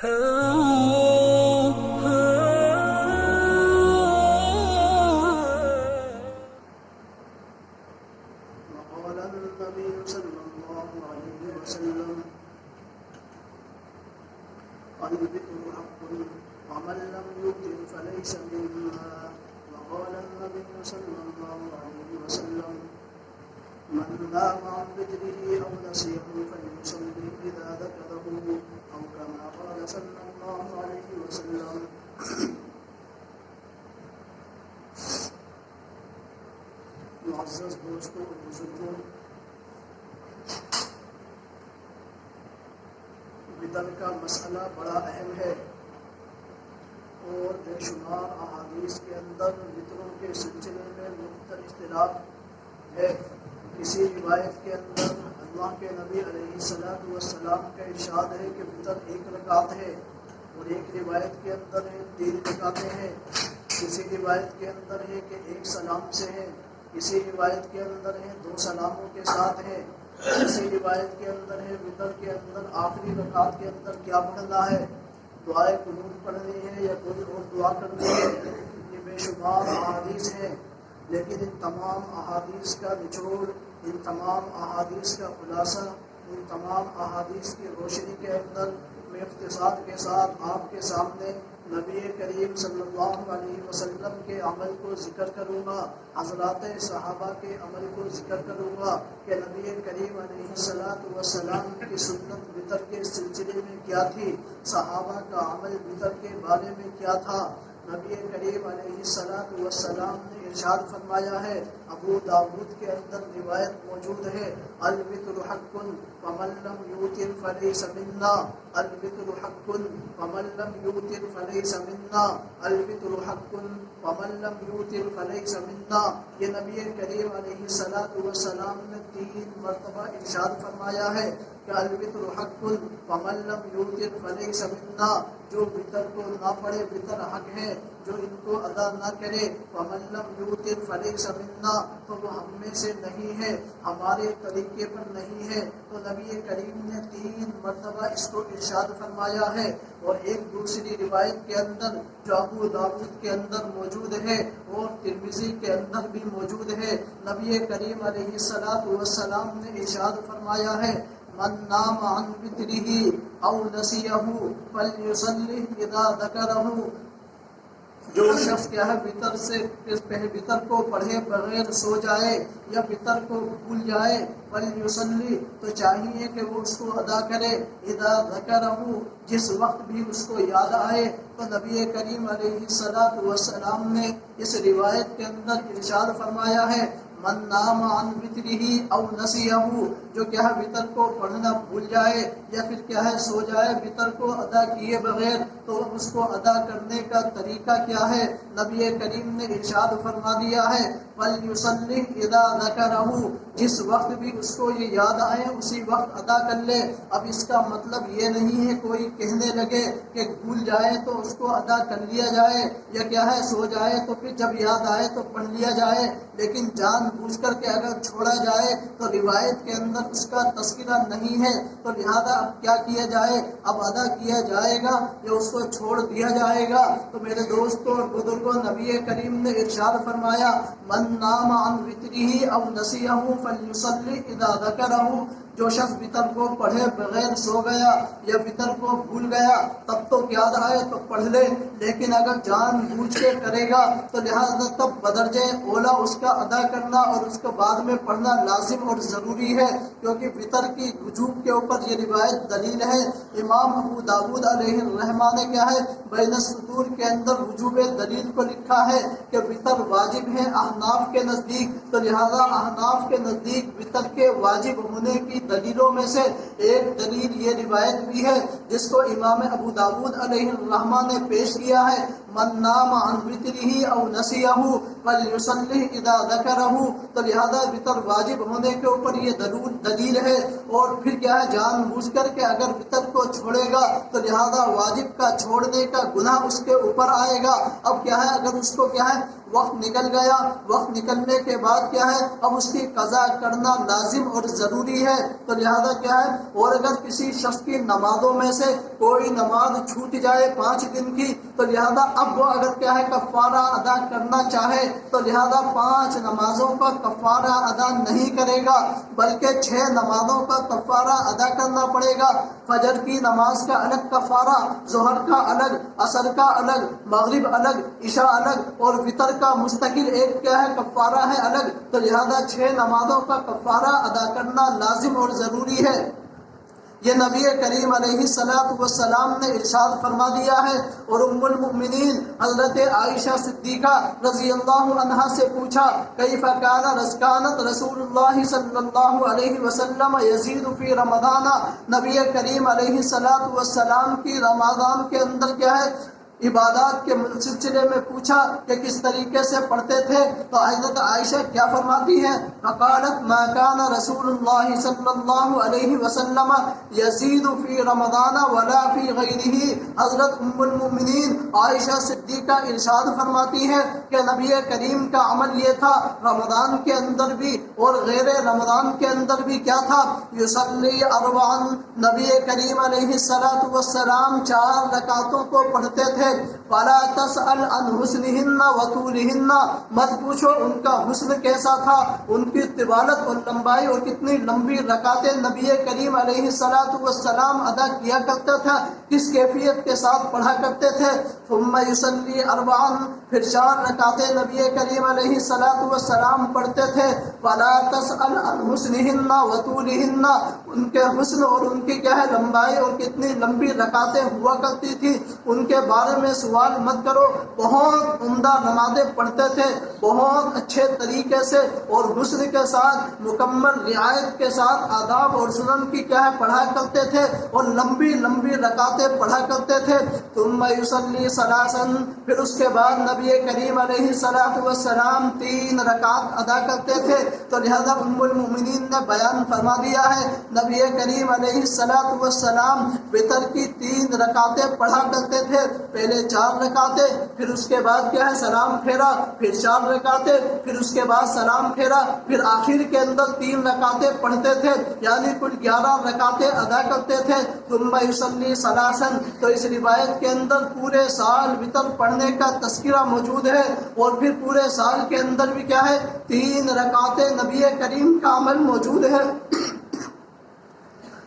وقال النبي صلى الله عليه وسلم البر حق ومن لم يؤتر فليس منا. وقال النبي صلى الله عليه وسلم من نام عن ذكره أو نسيه فليصلي إذا ذكره أو كما قال صلى الله عليه وسلم. معزز دوستوں اور بزرگوں، بدعت کا مسئلہ بڑا اہم ہے اور بے شمار احادیث کے اندر بدعتوں کے سلسلے میں مختلف اختلاف ہے. کسی روایت کے اندر اللہ کے نبی علیہ السلام کا ارشاد ہے کہ بدعت 1 رکعت ہے، اور ایک روایت کے اندر ہے 3 رکعتیں ہیں. کسی روایت کے اندر ہے کہ 1 سلام سے ہے، کسی روایت کے اندر ہے 2 سلاموں کے ساتھ ہے. کسی روایت کے اندر ہے وتر کے اندر آخری رکعت کے اندر کیا پڑھنا ہے، دعائے قنوت پڑھنی ہے یا کوئی اور دعا کرنی ہے. یہ بے شمار احادیث ہیں، لیکن ان تمام احادیث کا نچوڑ، ان تمام احادیث کا خلاصہ، ان تمام احادیث کی روشنی کے اندر میں اختصار کے ساتھ آپ کے سامنے نبی کریم صلی اللہ علیہ وسلم کے عمل کو ذکر کروں گا، حضرات صحابہ کے عمل کو ذکر کروں گا کہ نبی کریم علیہ السلام کی سنت وتر کے سلسلے میں کیا تھی، صحابہ کا عمل وتر کے بارے میں کیا تھا. نبی کریم علیہ السلام نے ارشاد فرمایا ہے، ابو داود کے اندر روایت موجود ہے، الوتر حق ومن لم یوتر فلیس منا، الوتر حق ومن لم یوتر فلیس منا، الوتر حق ومن لم یوتر فلیس منا. یہ نبی کریم علیہ السلام نے 3 مرتبہ ارشاد فرمایا ہے کہ الوتر حق ومن لم یوتر فلیس منا. جو وتر کو نہ پڑھے وتر حق ہے، جو ان کو ادا نہ کرے ومن لم یوتر فلیس منا، تو وہ ہم میں سے نہیں ہے، ہمارے طریقے پر نہیں ہے. تو نبی کریم نے 3 مرتبہ اس کو ارشاد فرمایا ہے. اور ایک دوسری روایت کے اندر جو ابو داود کے اندر موجود ہے اور ترمذی کے اندر بھی موجود ہے، نبی کریم علیہ السلام نے ارشاد فرمایا ہے، من نام عن وتره او نسيه فليصلي اذا ذكره. جو شخص کیا ہے وتر کو پڑھے بغیر سو جائے یا وتر کو بھول جائے، فلیصلی، تو چاہیے کہ وہ اس کو ادا کرے، اذا ذکرہ، جس وقت بھی اس کو یاد آئے. تو نبی کریم علیہ السلام نے اس روایت کے اندر ارشاد فرمایا ہے، من نام عن وتره او نسیہ، جو کیا ہے وتر کو پڑھنا بھول جائے یا پھر کیا ہے سو جائے وتر کو ادا کیے بغیر، تو اس کو ادا کرنے کا طریقہ کیا ہے؟ نبی کریم نے ارشاد فرما دیا ہے، فلیصلی اذا ذکرہ، جس وقت بھی اس کو یہ یاد آئے اسی وقت ادا کر لے. اب اس کا مطلب یہ نہیں ہے کوئی کہنے لگے کہ بھول جائے تو اس کو ادا کر لیا جائے، یا کیا ہے سو جائے تو پھر جب یاد آئے تو پڑھ لیا جائے، لیکن جان بوجھ کر کے اگر چھوڑا جائے تو روایت کے اندر اس کا تذکرہ نہیں ہے. تو لہذا اب کیا کیا جائے؟ اب ادا کیا جائے گا یا اس کو چھوڑ دیا جائے گا؟ تو میرے دوستوں اور بزرگوں، نبی کریم نے ارشاد فرمایا، من نام عن وتره او نسیہ فلیصلی اذا ذکرہ. جو شخص وتر کو پڑھے بغیر سو گیا یا وتر کو بھول گیا، تب تو یاد آئے تو پڑھ لے، لیکن اگر جان بوجھ کے کرے گا تو لہذا تب بدرجہ اولا اس کا ادا کرنا اور اس کو بعد میں پڑھنا لازم اور ضروری ہے، کیونکہ وتر کی وجوب کے اوپر یہ روایت دلیل ہے. امام ابو داود علیہ الرحمہ نے کیا ہے بین السطور کے اندر وجوب دلیل کو لکھا ہے کہ وتر واجب ہے احناف کے نزدیک. تو لہذا احناف کے نزدیک وتر کے واجب ہونے کی دلیلوں میں سے ایک دلیل یہ روایت بھی ہے جس کو امام ابو داود علیہ الرحمہ نے پیش کیا ہے، من نام عن وتره او نسیہ فلیصلی اذا ذکرہ، تو لہذا وطر واجب ہونے کے اوپر یہ دلیل ہے۔ اور پھر کیا ہے، جان بوجھ کر کے اگر وطر کو چھوڑے گا تو لہذا واجب کا چھوڑنے کا گناہ اس کے اوپر آئے گا۔ اب کیا ہے، اگر اس کو کیا ہے وقت نکل گیا، وقت نکلنے کے بعد کیا ہے اب اس کی قضا کرنا لازم اور ضروری ہے، تو لہذا کیا ہے، اور اگر کسی شخص کی نمازوں میں سے کوئی نماز چھوٹ جائے 5 دن کی، تو لہذا اب وہ اگر کیا ہے کفارہ ادا کرنا چاہے تو لہذا 5 نمازوں کا کفارہ ادا نہیں کرے گا، بلکہ 6 نمازوں کا کفارہ ادا کرنا پڑے گا۔ فجر کی نماز کا الگ کفارہ، ظہر کا الگ، عصر کا الگ، مغرب الگ، عشاء الگ، اور وطر کا مستقل ایک کیا ہے کفارہ ہے الگ، تو لہذا 6 نمازوں کا کفارہ ادا کرنا لازم اور ضروری ہے۔ یہ نبی کریم علیہ السلام نے ارشاد فرما دیا ہے۔ اور ام المؤمنین حضرت عائشہ صدیقہ رضی اللہ عنہا سے پوچھا، کیف کانت رسول اللہ صلی اللہ علیہ وسلم یزید فی رمضان، نبی کریم علیہ السلام کی رمضان کے اندر کیا ہے عبادات کے سلسلے میں پوچھا کہ کس طریقے سے پڑھتے تھے، تو حضرت عائشہ کیا فرماتی ہیں، فقالت ما کان رسول اللہ صلی اللہ علیہ وسلم یزید فی رمضان ولا فی غیرہ۔ حضرت ام المؤمنین عائشہ صدیقہ ارشاد فرماتی ہیں کہ نبی کریم کا عمل یہ تھا، رمضان کے اندر بھی اور غیر رمضان کے اندر بھی کیا تھا، یصلی اربعا، نبی کریم علیہ السلام 4 رکعتوں کو پڑھتے تھے۔ فلا تسأل عن حسنہن وطولہن، مت پوچھو ان کا حسن کیسا تھا، ان کی طوالت اور لمبائی، اور کتنی لمبی رکعتیں نبی کریم علیہ السلام ادا کیا کرتے تھے، کس کیفیت کے ساتھ پڑھا کرتے تھے۔ ثم یصلی اربعا، پھر 4 رکعتیں نبی کریم علیہ السلام پڑھتے تھے۔ فلا تسأل عن حسنہن وطولہن، ان کے حسن اور ان کی کیا ہے لمبائی اور کتنی لمبی رکعتیں ہوا کرتی تھی ان کے بارے میں سوال مت کرو۔ بہت عمدہ نمازیں پڑھتے تھے، بہت اچھے طریقے سے اور حسن کے ساتھ، مکمل رعایت کے ساتھ آداب اور سنن کی کیا ہے پڑھا کرتے تھے، اور لمبی لمبی رکعتیں پڑھا کرتے تھے۔ ثم یصلی ثلاثا، پھر اس کے بعد نبی کریم علیہ السلام 3 رکعت ادا کرتے تھے۔ تو لہذا ام المؤمنین نے بیان فرما دیا ہے، نبی کریم علیہ السلام وتر کی 3 رکعتیں پڑھا کرتے تھے، پہلے 4 رکعتیں، پھر اس کے بعد کیا ہے سلام پھیرا، پھر 4 رکعتیں، پھر اس کے بعد سلام پھیرا، پھر آخر کے اندر 3 رکعتیں پڑھتے تھے، یعنی کل 11 رکعتیں ادا کرتے تھے۔ ثم یصلی ثلاثا، تو اس روایت کے اندر پورے سال وتر پڑھنے کا تذکرہ موجود ہے، اور پھر پورے سال کے اندر بھی کیا ہے 3 رکعتیں نبی کریم کا عمل موجود ہے۔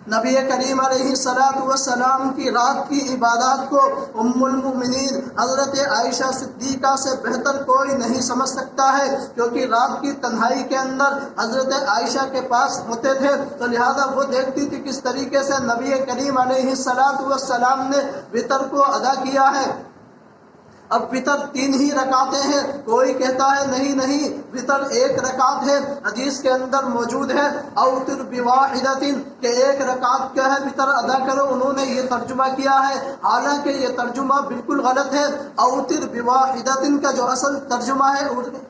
نبی کریم علیہ السلام کی رات کی عبادات کو ام المؤمنین حضرت عائشہ صدیقہ سے بہتر کوئی نہیں سمجھ سکتا ہے، کیونکہ رات کی تنہائی کے اندر حضرت عائشہ کے پاس ہوتے تھے، تو لہذا وہ دیکھتی تھی کس طریقے سے نبی کریم علیہ السلام نے وتر کو ادا کیا ہے۔ اب وتر 3 ہی رکعتیں ہیں، کوئی کہتا ہے نہیں وتر 1 رکعت ہے، حدیث کے اندر موجود ہے اوتر بواحدۃ، کہ 1 رکعت کیا ہے وتر ادا کرو، انہوں نے یہ ترجمہ کیا ہے، حالانکہ یہ ترجمہ بالکل غلط ہے۔ اوتر بواحدۃ کا جو اصل ترجمہ ہے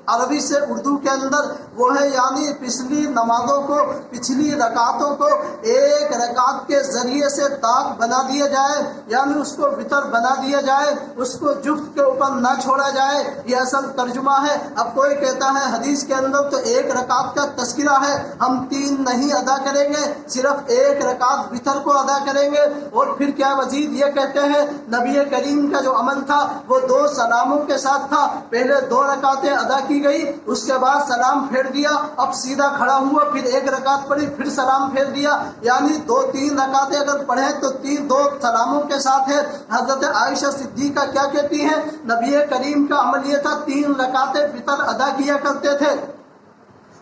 عربی سے اردو کے اندر وہ ہے، یعنی پچھلی نمازوں کو، پچھلی رکعتوں کو 1 رکعت کے ذریعے سے طاق بنا دیا جائے، یعنی اس کو وتر بنا دیا جائے، اس کو جفت کے اوپر نہ چھوڑا جائے، یہ اصل ترجمہ ہے۔ اب کوئی کہتا ہے حدیث کے اندر تو 1 رکعت کا تذکرہ ہے، ہم 3 نہیں ادا کریں گے، صرف 1 رکعت وتر کو ادا کریں گے، اور پھر کیا مزید یہ کہتے ہیں نبی کریم کا جو عمل تھا وہ 2 سلاموں کے ساتھ تھا، پہلے 2 رکعتیں ادا کی گئی، اس کے بعد سلام پھیر دیا، اب سیدھا کھڑا ہوا، پھر 1 رکعت پڑھی، پھر سلام پھیر دیا، یعنی 2-3 رکعتیں اگر پڑھیں تو 2 سلاموں کے ساتھ ہے۔ حضرت عائشہ صدیقہ کیا کہتی ہیں، نبی کریم کا عمل یہ تھا 3 رکعتیں وتر ادا کیا کرتے تھے،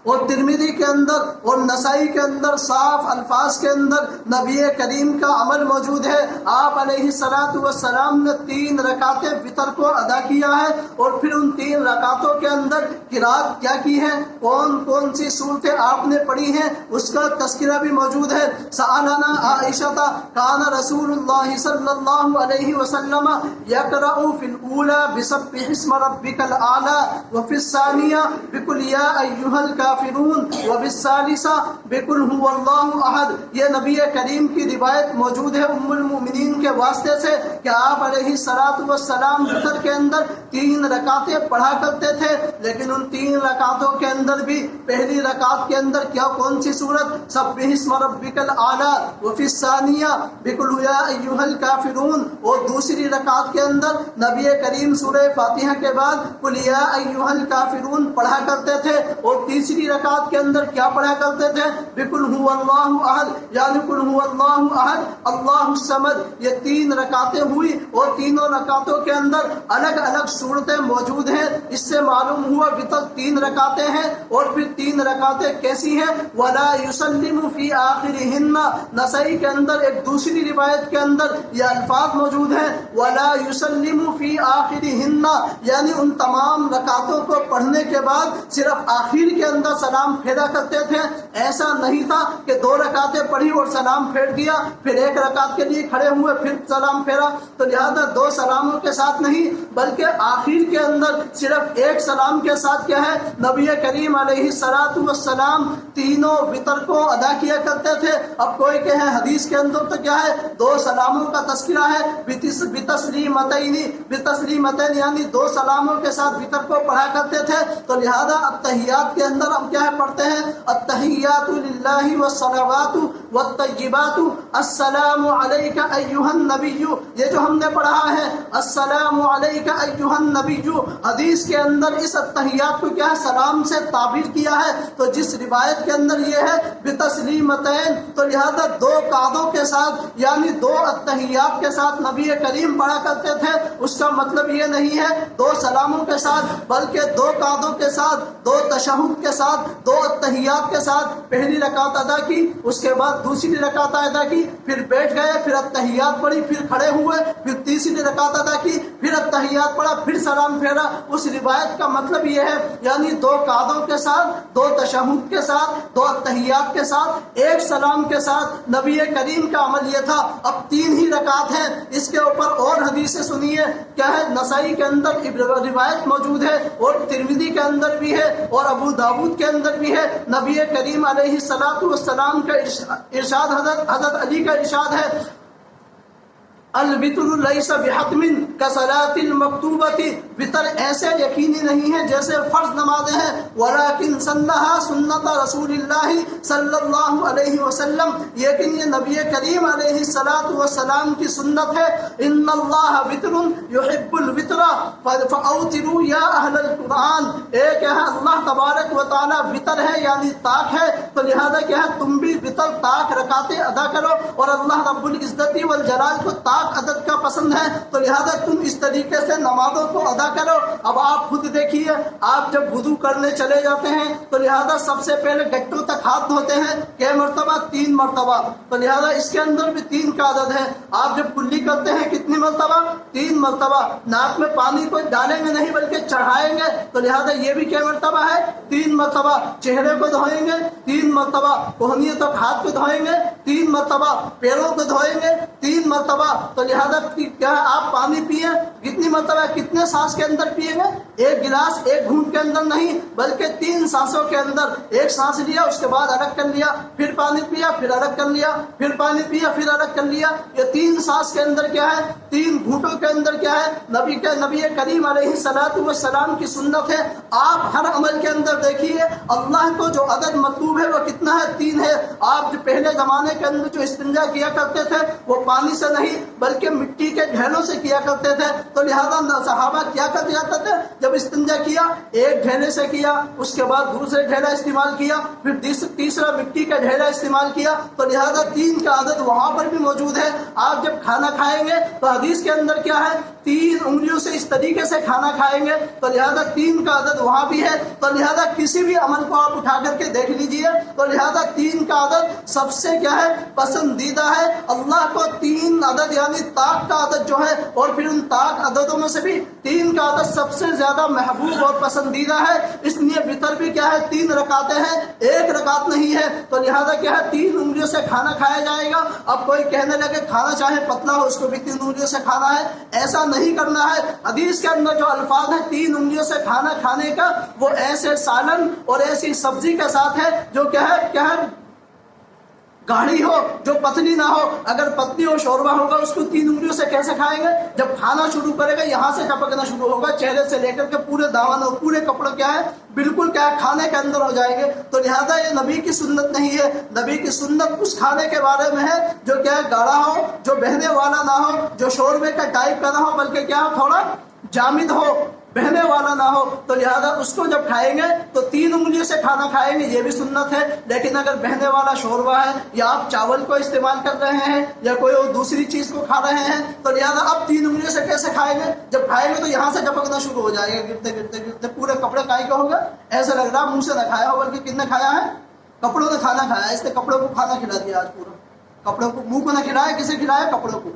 اور ترمذی کے اندر اور نسائی کے اندر صاف الفاظ کے اندر نبی کریم کا عمل موجود ہے۔ آپ علیہ الصلوۃ والسلام نے 3 رکعتیں وتر کو ادا کیا ہے، اور پھر ان 3 رکعتوں کے اندر قرات کیا کی ہے، کون کون سی صورتیں آپ نے پڑھی ہیں، اس کا تذکرہ بھی موجود ہے۔ سألنا عائشہ کان رسول اللہ صلی اللہ علیہ وسلم یقرأ فی الاولی بسبح اسم ربک الاعلی وفی الثانیہ بقل یا ایھا الکافرون وبالثالثہ بقل هو اللہ احد۔ یہ نبی کریم کی روایت موجود ہے ام المؤمنین کے واسطے سے کہ آپ علیہ الصلوۃ والسلام وتر کے اندر 3 رکعتیں پڑھا کرتے تھے، لیکن ان 3 رکعتوں کے اندر بھی پہلی رکعت کے اندر کیا کون سی صورت، سبح اسم ربک الاعلی وفی الثانیہ بقل یا ایھا الکافرون، اور دوسری رکعت کے اندر نبی کریم سورہ فاتحہ کے بعد قل یا ایھا الکافرون پڑھا کرتے تھے، اور تیسری رکعت کے اندر کیا پڑھا کرتے تھے، بقل هو اللہ احد، یعنی قل هو اللہ احد اللہ الصمد۔ یہ 3 رکعتیں ہوئی، اور تینوں رکعتوں کے اندر الگ الگ صورتیں موجود ہیں۔ اس سے معلوم ہوا وتر 3 رکعتیں ہیں، اور پھر 3 رکعتیں کیسی ہیں، ولا یسلم فی آخرہن۔ نسائی کے اندر ایک دوسری روایت کے اندر یہ الفاظ موجود ہیں، ولا یسلم فی آخرہن، یعنی ان تمام رکعتوں کو پڑھنے کے بعد صرف آخر کے اندر سلام پھیرا کرتے تھے۔ ایسا نہیں تھا کہ 2 رکعتیں پڑھی اور سلام پھیر دیا، پھر 1 رکعت کے لیے کھڑے ہوئے پھر سلام پھیرا، تو لہذا 2 سلاموں کے ساتھ نہیں، بلکہ آخر کے اندر صرف 1 سلام کے ساتھ کیا ہے، نبی کریم علیہ الصلوۃ والسلام تینوں وتر کو ادا کیا کرتے تھے۔ اب کوئی کہے حدیث کے اندر تو کیا ہے، 2 سلاموں کا تذکرہ ہے، بتسلیمتین یعنی 2 سلاموں کے ساتھ وتر کو پڑھا کرتے تھے، تو لہذا التحیات کے اندر ہم کیا ہے پڑھتے ہیں، التحیات للہ والصلوات والطیبات السلام علیک ایھا النبی۔ یہ جو ہم نے پڑھا ہے السلام علیک ایھا النبی، حدیث کے اندر اس التحیات کو کیا ہے، سلام سے تعبیر کیا ہے، تو جس روایت کے اندر یہ ہے بتسلیمتین، تو لہذا 2 قعدوں کے ساتھ یعنی 2 التحیات کے ساتھ نبی کریم پڑھا کرتے تھے۔ اس کا مطلب یہ نہیں ہے 2 سلاموں کے ساتھ، بلکہ 2 قعدوں کے ساتھ، 2 تشہد کے ساتھ، 2 التحیات کے ساتھ پہلی رکعت ادا کی، اس کے بعد دوسری رکعت ادا کی، پھر بیٹھ گئے، پھر التحیات پڑھی، پھر کھڑے ہوئے، پھر تیسری رکعت ادا کی، پھر التحیات پڑھا، پھر سلام پھیرا۔ اس روایت کا مطلب یہ ہے یعنی 2 قعدوں کے ساتھ، 2 تشہد کے ساتھ، 2 التحیات کے ساتھ، 1 سلام کے ساتھ نبی کریم کا عمل یہ تھا۔ اب 3 ہی رکعت ہیں، اس کے اوپر اور حدیثیں سنیے، کیا ہے، نسائی کے اندر روایت موجود ہے، اور ترمذی کے اندر بھی ہے، اور ابو داؤد کے اندر بھی ہے۔ نبی کریم علیہ الصلوۃ والسلام کا ارشاد، حضرت علی کا ارشاد ہے، الوتر لیس بحتم کصلاۃ المکتوبۃ، وتر ایسے یقینی نہیں ہے جیسے فرض نمازیں ہیں، ولکن سنھا سنت رسول اللہ صلی اللہ علیہ وسلم، لیکن یہ نبی کریم علیہ الصلوۃ والسلام کی سنت ہے۔ ان اللہ وتر یحب الوتر فاوتروا یا اہل القرآن، ایک ہے اللہ تبارک و تعالی وتر ہے یعنی طاق ہے، تو لہذا کیا ہے، تم بھی وتر طاق رکعتیں ادا کرو، اور اللہ رب العزت والجلال کو طاق عدد کا پسند ہے، تو لہذا تم اس طریقے سے نمازوں کو ادا کرو۔ اب آپ خود دیکھیے، آپ جب وضو کرنے چلے جاتے ہیں تو لہذا سب سے پہلے گٹوں تک ہاتھ دھوتے ہیں، کہ مرتبہ 3 مرتبہ، تو لہذا اس کے اندر بھی 3 کا عدد ہے۔ آپ جب کلی کرتے ہیں کتنی مرتبہ، 3 مرتبہ، ناک میں پانی کو ڈالیں گے نہیں بلکہ چڑھائیں گے، تو لہذا یہ بھی کیا مرتبہ ہے، 3 مرتبہ، چہرے کو دھوئیں گے 3 مرتبہ، کوہنیوں تک ہاتھ کو دھوئیں گے 3 مرتبہ، پیروں کو دھوئیں گے 3 مرتبہ، تو لہذا کیا آپ پانی پیئیں کتنی مرتبہ، کتنے سانس کے اندر پیئیں گے، 1 گلاس 1 گھونٹ کے اندر نہیں بلکہ 3 سانسوں کے اندر، 1 سانس لیا اس کے بعد الگ کر لیا، پھر پانی پیا، پھر الگ کر لیا، پھر پانی پیا، پھر الگ کر لیا۔ یہ 3 سانس کے اندر کیا ہے، 3 گھونٹوں کے اندر کیا ہے، نبی کریم علیہ الصلوۃ والسلام کی سنت ہے۔ آپ ہر عمل کے اندر دیکھیے اللہ کو جو عدد مطلوب ہے وہ کتنا ہے، 3 ہے۔ آپ جو پہلے زمانے کے اندر جو استنجا کیا کرتے تھے وہ پانی سے نہیں بلکہ مٹی کے ڈھیلوں سے کیا کرتے تھے، تو لہذا صحابہ کیا کرتے جاتے تھے، جب استنجا کیا 1 ڈھیلے سے کیا، اس کے بعد دوسرے ڈھیلا استعمال کیا، پھر تیسرا مٹی کا ڈھیلا استعمال کیا، تو لہذا 3 کا عدد وہاں پر بھی موجود ہے۔ آپ جب کھانا کھائیں گے تو حدیث کے اندر کیا ہے، 3 انگلیوں سے اس طریقے سے کھانا کھائیں گے، تو لہذا 3 کا عدد وہاں بھی ہے، تو لہذا کسی بھی عمل کو آپ اٹھا کر کے دیکھ لیجئے، تو لہذا 3 کا عدد سب سے کیا ہے پسندیدہ ہے اللہ کو۔ 3 عدد یعنی طاق کا عدد جو ہے، اور پھر ان طاق عددوں میں سے بھی 3 کا عدد سب سے زیادہ محبوب اور پسندیدہ ہے، اس لیے وطر بھی کیا ہے 3 رکعتیں ہیں، 1 رکعت نہیں ہے، تو لہذا کیا ہے 3 انگلیوں سے کھانا کھایا جائے گا۔ اب کوئی کہنے لگے کھانا چاہے پتلا ہو اس کو بھی 3 انگلیوں سے کھانا ہے، ایسا نہیں کرنا ہے۔ حدیث کے اندر جو الفاظ ہیں 3 انگلیوں سے کھانا کھانے کا، وہ ایسے سالن اور ایسی سبزی کے ساتھ ہے جو کیا ہے گاڑھی ہو، جو پتلی نہ ہو۔ اگر پتلی ہو شوربہ ہوگا اس کو 3 انگلیوں سے کیسے کھائیں گے؟ جب کھانا شروع کرے گا یہاں سے ٹپکنا شروع ہوگا، چہرے سے لے کر کے پورے دامن اور پورے کپڑے کیا ہے بالکل کیا ہے کھانے کے اندر ہو جائیں گے۔ تو لہذا یہ نبی کی سنت نہیں ہے، نبی کی سنت اس کھانے کے بارے میں ہے جو کیا ہے گاڑھا ہو، جو بہنے والا نہ ہو، جو شوربے کا ٹائپ کا نہ ہو، بلکہ کیا تھوڑا جامد ہو، بہنے والا نہ ہو۔ تو لہذا اس کو جب کھائیں گے تو 3 انگلیوں سے کھانا کھائیں گے، یہ بھی سنت ہے۔ لیکن اگر بہنے والا شوربہ ہے یا آپ چاول کو استعمال کر رہے ہیں یا کوئی اور دوسری چیز کو کھا رہے ہیں، تو لہذا اب 3 انگلیوں سے کیسے کھائیں گے؟ جب کھائیں گے تو یہاں سے ٹپکنا شروع ہو جائے گا، گرتے گرتے گرتے پورے کپڑے کائی کا ہوگا، ایسا لگ رہا منہ سے نہ کھایا ہو بلکہ کن نے کھایا ہے؟ کپڑوں نے کھانا کھایا ہے، اس نے کپڑوں کو کھانا کھلا دیا آج پورا، کپڑوں کو منہ کو نہ کھلایا، کسے کھلایا؟ کپڑوں کو۔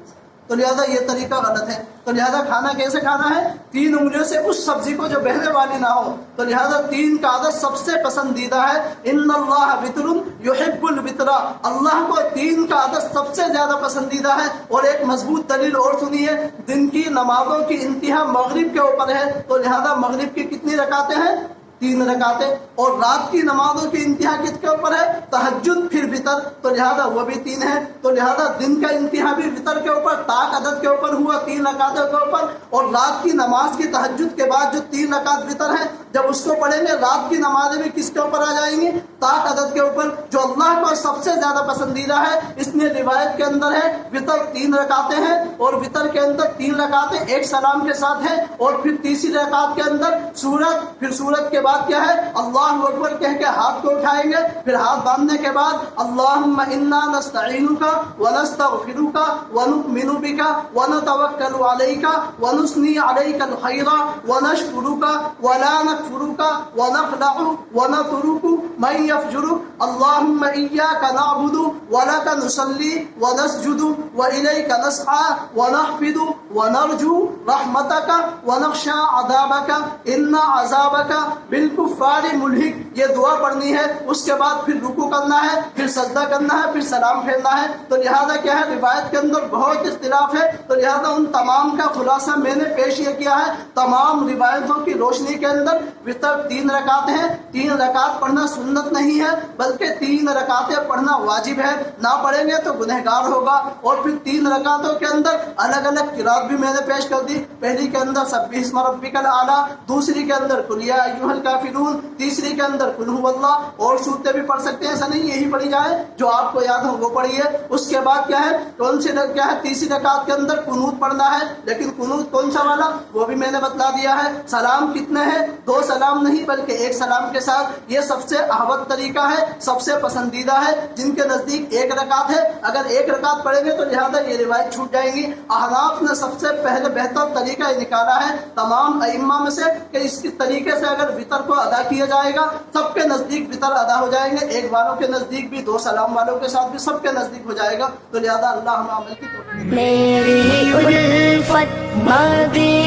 تو لہذا یہ طریقہ غلط ہے۔ تو لہذا کھانا کیسے کھانا ہے؟ 3 انگلیوں سے اس سبزی کو جو بہنے والی نہ ہو۔ تو لہذا 3 کا عدد سب سے پسندیدہ ہے۔ ان اللہ وطر یحب الوطر، اللہ کو 3 کا عدد سب سے زیادہ پسندیدہ ہے۔ اور ایک مضبوط دلیل اور سنیے، دن کی نمازوں کی انتہا مغرب کے اوپر ہے، تو لہذا مغرب کی کتنی رکعتیں ہیں؟ 3 رکعتیں۔ اور رات کی نمازوں کی انتہا کس کے اوپر ہے؟ تہجد پھر وطر، تو لہذا وہ بھی 3 ہے۔ تو لہذا دن کا انتہا بھی وطر کے اوپر، طاق عدد کے اوپر ہوا 3 رکعتوں کے اوپر، اور رات کی نماز کی تہجد کے بعد جو 3 رکعت وطر ہے، جب اس کو پڑھیں گے رات کی نمازیں بھی کس کے اوپر آ جائیں گی؟ طاق عدد کے اوپر، جو اللہ کو سب سے زیادہ پسندیدہ ہے۔ اس لیے روایت کے اندر ہے وطر 3 رکعتیں ہیں، اور وطر کے اندر 3 رکعتیں ایک سلام کے ساتھ ہیں، اور پھر تیسری رکعت کے اندر سورت، پھر سورت کے بعد کیا ہے اللہ اکبر کہہ کے ہاتھ کو اٹھائیں گے، پھر ہاتھ باندھنے کے بعد اللہم انا نستعینک ونستغفرک ونؤمن بک ونتوکل علیک ونثنی علیک الخیر ونشکرک ولا نکفرک ونخلع ونترک من یفجرک اللہم ایاک نعبد ولک نصلی ونسجد والیک نسعی ونحفظ ونرجو رحمتک ونخشى عذابک ان عذابک بالکفار ملحق۔ یہ دعا پڑھنی ہے، اس کے بعد پھر رکوع کرنا ہے، پھر سجدہ کرنا ہے، پھر سلام پھیرنا ہے۔ تو لہذا کیا ہے روایت کے اندر بہت اختلاف ہے، تو لہذا ان تمام کا خلاصہ میں نے پیش یہ کیا ہے۔ تمام روایتوں کی روشنی کے اندر وطر 3 رکعت ہیں، 3 رکعت پڑھنا سنت نہیں ہے بلکہ 3 رکعتیں پڑھنا واجب ہے، نہ پڑھیں گے تو گنہگار ہوگا۔ اور پھر 3 رکعتوں کے اندر الگ الگ قرات بھی میں نے پیش کر دی، پہلی کے اندر سبح اسم ربک الاعلی، دوسری کے اندر قل یا ایھا الکافرون، تیسری کے اندر قل ھو اللہ، اور صورتیں بھی پڑھ سکتے ہیں، ایسا نہیں یہی پڑھی جائے جو آپ کو یاد ہو وہ پڑھیے۔ اس کے بعد کیا ہے کون سی کیا ہے تیسری رکعت کے اندر قنوت پڑھنا ہے، لیکن قنوت کون سا والا وہ بھی میں نے بتلا دیا ہے۔ سلام کتنے ہیں؟ 2 سلام نہیں بلکہ 1 سلام کے ساتھ، یہ سب سے احوط طریقہ ہے، سب سے پسندیدہ ہے۔ جن کے نزدیک 1 رکعت ہے، اگر 1 رکعت پڑھیں گے تو لہذا یہ روایت چھوٹ جائیں گی۔ احناف نے سب سے پہلے بہتر طریقہ یہ نکالا ہے تمام ائمہ میں سے کہ اس کی طریقے سے اگر وطر کو ادا کیا جائے گا سب کے نزدیک وطر ادا ہو جائیں گے، 1 والوں کے نزدیک بھی، 2 سلام والوں کے ساتھ بھی، سب کے نزدیک ہو جائے گا۔ تو لہذا اللہ ہم عمل کی توفیق۔ میری الفت مدینہ